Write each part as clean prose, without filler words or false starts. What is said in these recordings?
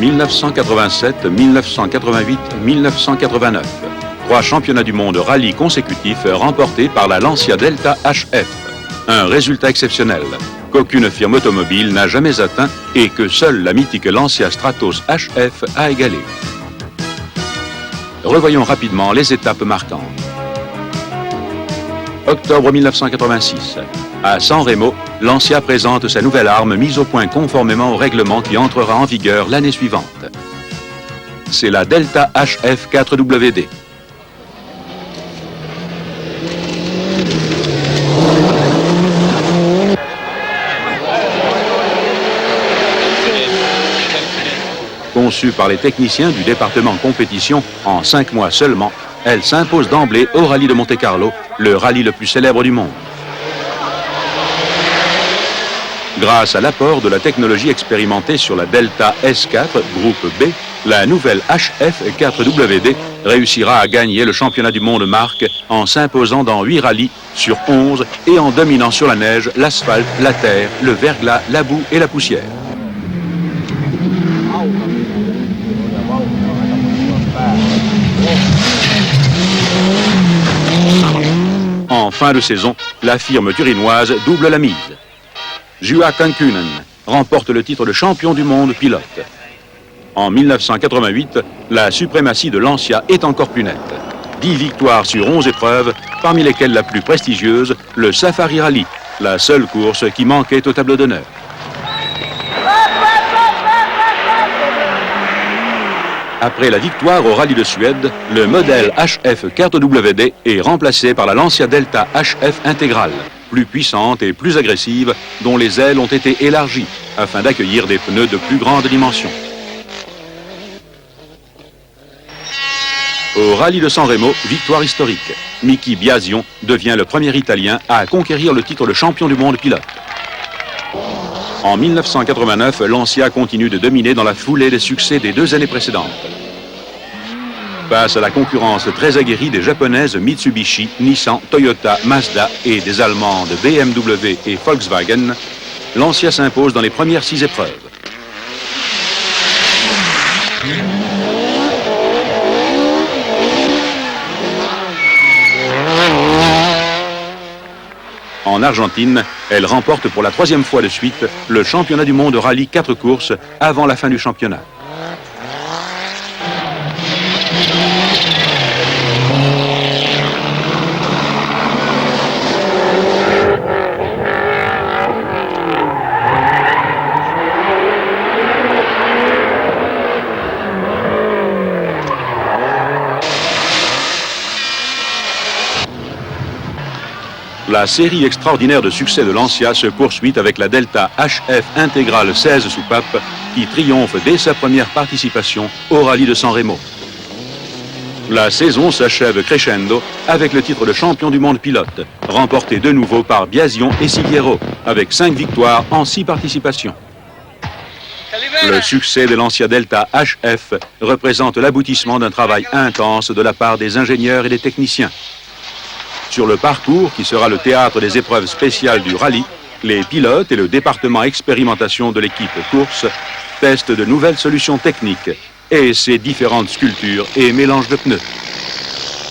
1987, 1988, 1989. 3 championnats du monde rallye consécutifs remportés par la Lancia Delta HF. Un résultat exceptionnel qu'aucune firme automobile n'a jamais atteint et que seule la mythique Lancia Stratos HF a égalé. Revoyons rapidement les étapes marquantes. Octobre 1986. À San Remo, Lancia présente sa nouvelle arme mise au point conformément au règlement qui entrera en vigueur l'année suivante. C'est la Delta HF 4WD. Conçue par les techniciens du département compétition en 5 mois seulement, elle s'impose d'emblée au rallye de Monte-Carlo, le rallye le plus célèbre du monde. Grâce à l'apport de la technologie expérimentée sur la Delta S4, groupe B, la nouvelle HF 4WD réussira à gagner le championnat du monde marque en s'imposant dans 8 rallyes sur 11 et en dominant sur la neige, l'asphalte, la terre, le verglas, la boue et la poussière. En fin de saison, la firme turinoise double la mise. Juha Kankkunen remporte le titre de champion du monde pilote. En 1988, la suprématie de Lancia est encore plus nette. 10 victoires sur 11 épreuves, parmi lesquelles la plus prestigieuse, le Safari Rally, la seule course qui manquait au tableau d'honneur. Après la victoire au rallye de Suède, le modèle HF 4WD est remplacé par la Lancia Delta HF intégrale, plus puissante et plus agressive, dont les ailes ont été élargies afin d'accueillir des pneus de plus grande dimension. Au rallye de San Remo, victoire historique. Miki Biasion devient le premier Italien à conquérir le titre de champion du monde pilote. En 1989, Lancia continue de dominer dans la foulée des succès des 2 années précédentes. Face à la concurrence très aguerrie des japonaises Mitsubishi, Nissan, Toyota, Mazda et des allemandes BMW et Volkswagen, Lancia s'impose dans les premières 6 épreuves. En Argentine, elle remporte pour la 3e fois de suite le championnat du monde rallye 4 courses avant la fin du championnat. La série extraordinaire de succès de Lancia se poursuit avec la Delta HF intégrale 16 soupapes qui triomphe dès sa première participation au rallye de San Remo. La saison s'achève crescendo avec le titre de champion du monde pilote, remporté de nouveau par Biasion et Sigiero, avec 5 victoires en 6 participations. Le succès de Lancia Delta HF représente l'aboutissement d'un travail intense de la part des ingénieurs et des techniciens. Sur le parcours, qui sera le théâtre des épreuves spéciales du rallye, les pilotes et le département expérimentation de l'équipe course testent de nouvelles solutions techniques et ces différentes sculptures et mélanges de pneus.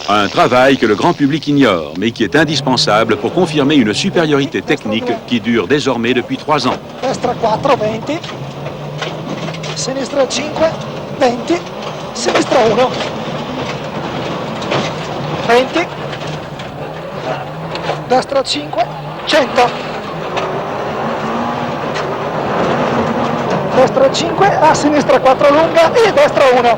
Un travail que le grand public ignore, mais qui est indispensable pour confirmer une supériorité technique qui dure désormais depuis 3 ans. Destra 4, 20, sinistra 5, 20, sinistra 1, 20, destra 5, 100, destra 5, a sinistra 4 lunga e destra 1.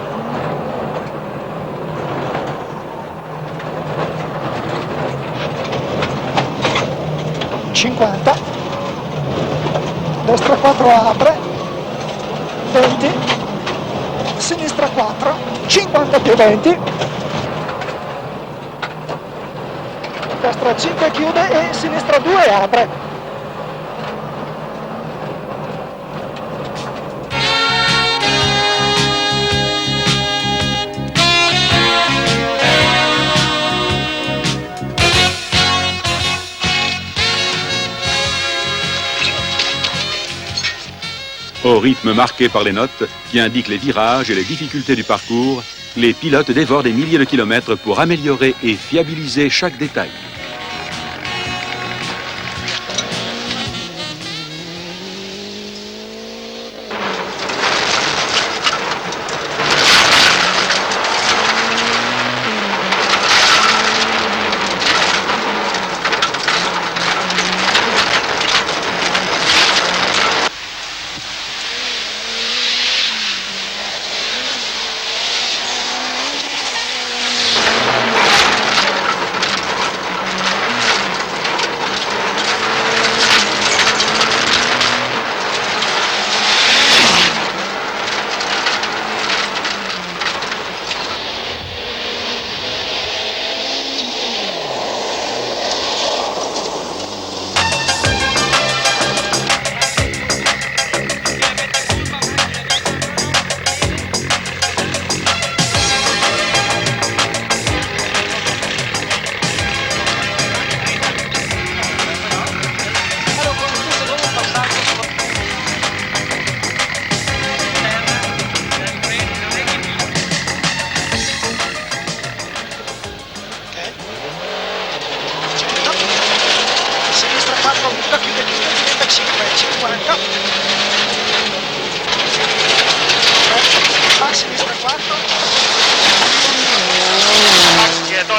Destra 4 apre, 20, sinistra 4, 50 più 20, destra 5 chiude e sinistra 2 apre. Au rythme marqué par les notes qui indiquent les virages et les difficultés du parcours, les pilotes dévorent des milliers de kilomètres pour améliorer et fiabiliser chaque détail.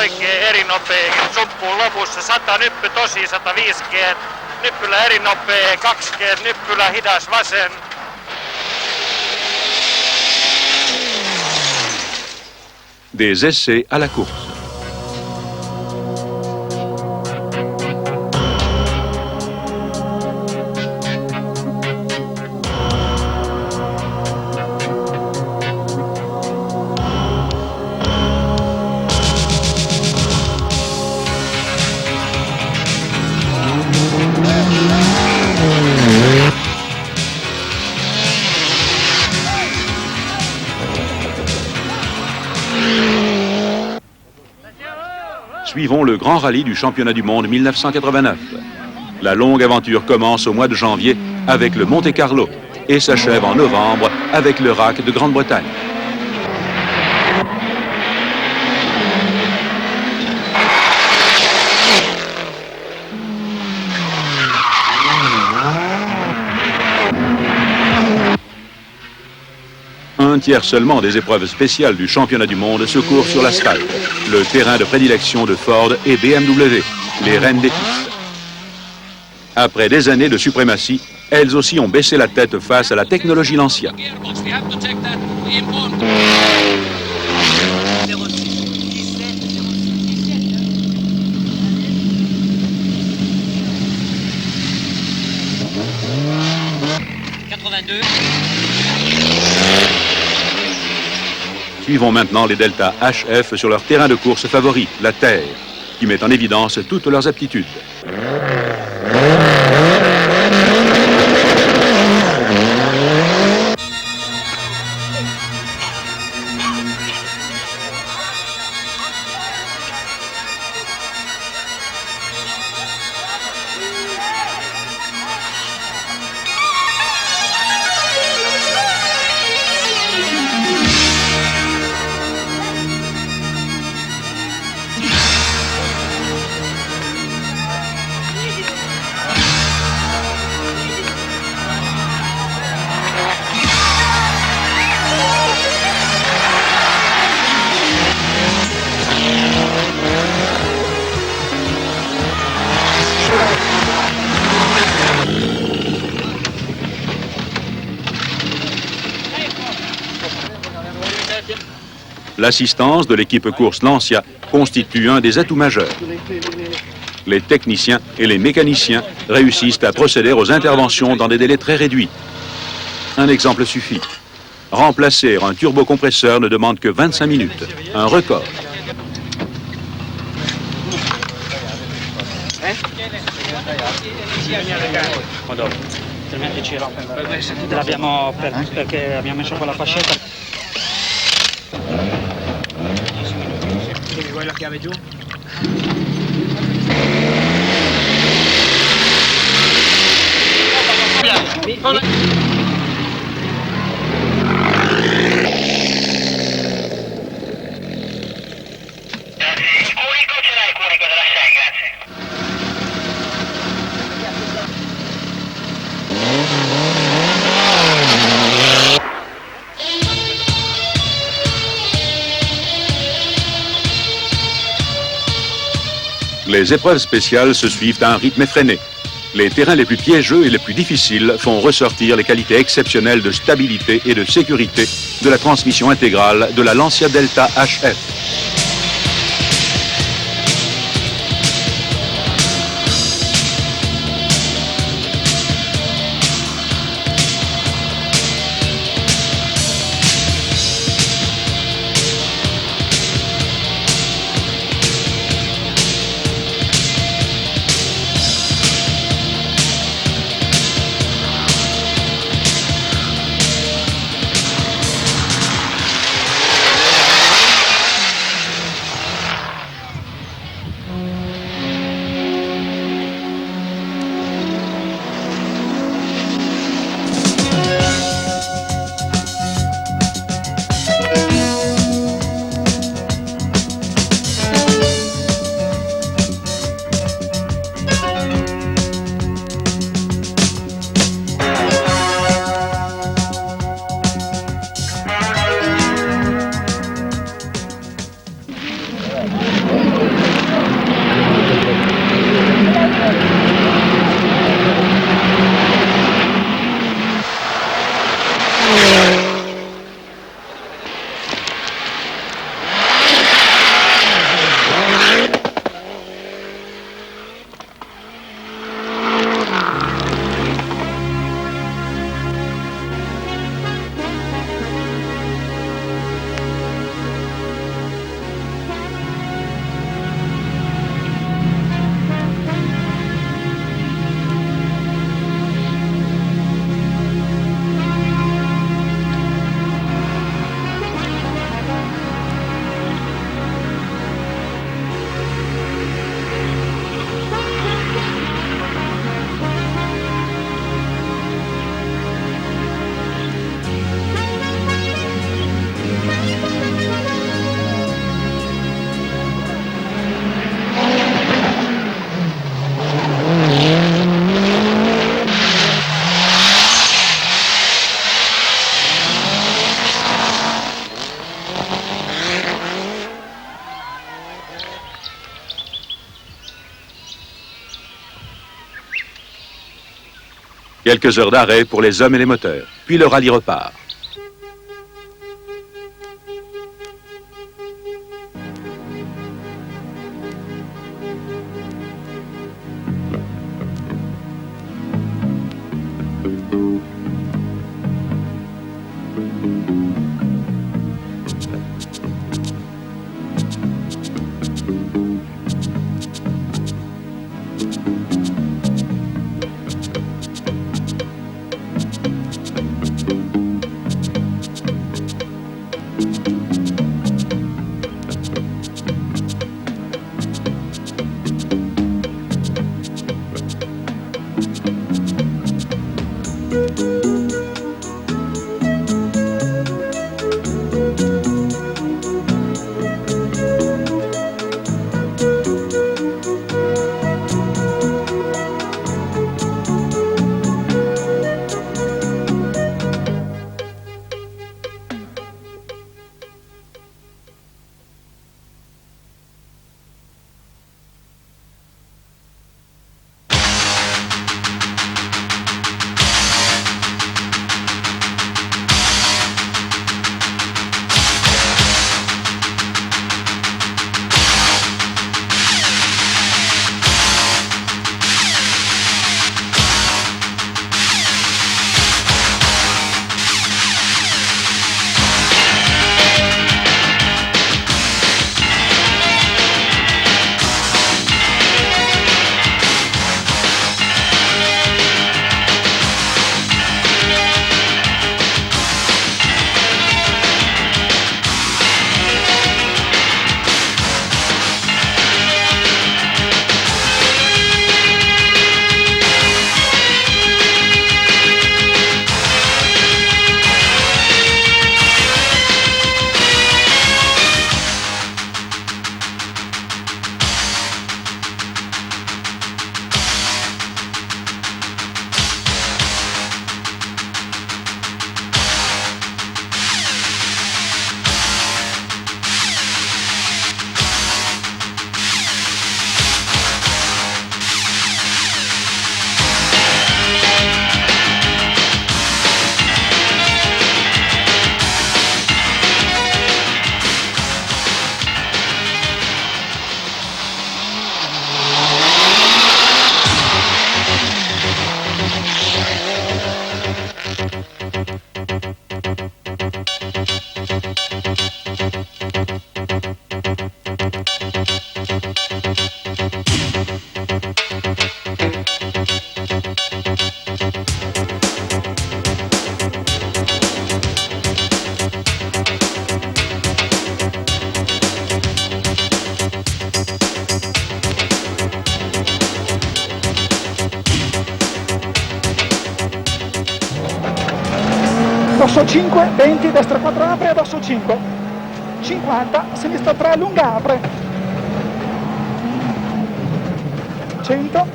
Oikein eri nopea, suppuun lopussa 100 nyppy tosi 105 G, nyppylä eri nopea 2 G, nyppylä hidas vasen. Des essais à la course. Suivons le grand rallye du championnat du monde 1989. La longue aventure commence au mois de janvier avec le Monte Carlo et s'achève en novembre avec le RAC de Grande-Bretagne. Un tiers seulement des épreuves spéciales du championnat du monde se courent sur l'asphalte, le terrain de prédilection de Ford et BMW, les reines des pistes. Après des années de suprématie, elles aussi ont baissé la tête face à la technologie Lancia. Suivons maintenant les Delta HF sur leur terrain de course favori, la Terre, qui met en évidence toutes leurs aptitudes. L'assistance de l'équipe course Lancia constitue un des atouts majeurs. Les techniciens et les mécaniciens réussissent à procéder aux interventions dans des délais très réduits. Un exemple suffit. Remplacer un turbocompresseur ne demande que 25 minutes, un record. Perché abbiamo messo quella fascetta. Vuoi la chiave giù? Les épreuves spéciales se suivent à un rythme effréné. Les terrains les plus piégeux et les plus difficiles font ressortir les qualités exceptionnelles de stabilité et de sécurité de la transmission intégrale de la Lancia Delta HF. Quelques heures d'arrêt pour les hommes et les moteurs, puis le rallye repart. addosso 5, 20, destra 4 apre, addosso 5, 50, sinistra 3, lunga apre, 100,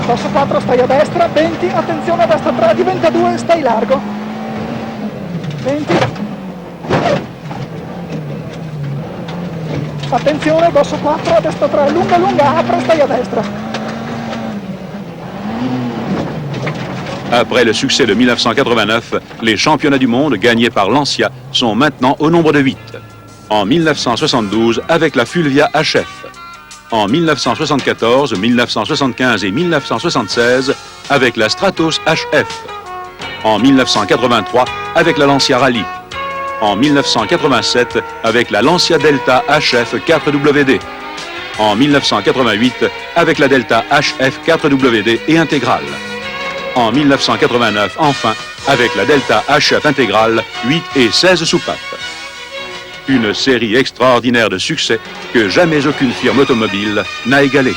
addosso 4, stai a destra, 20, attenzione a destra 3, diventa 2, stai largo, 20, attenzione, addosso 4, a destra 3, lunga, lunga, apre, stai a destra. Après le succès de 1989, les championnats du monde gagnés par Lancia sont maintenant au nombre de 8. En 1972 avec la Fulvia HF. En 1974, 1975 et 1976 avec la Stratos HF. En 1983 avec la Lancia Rally. En 1987 avec la Lancia Delta HF 4WD. En 1988 avec la Delta HF 4WD et intégrale. En 1989, enfin, avec la Delta HF intégrale 8 et 16 soupapes. Une série extraordinaire de succès que jamais aucune firme automobile n'a égalée.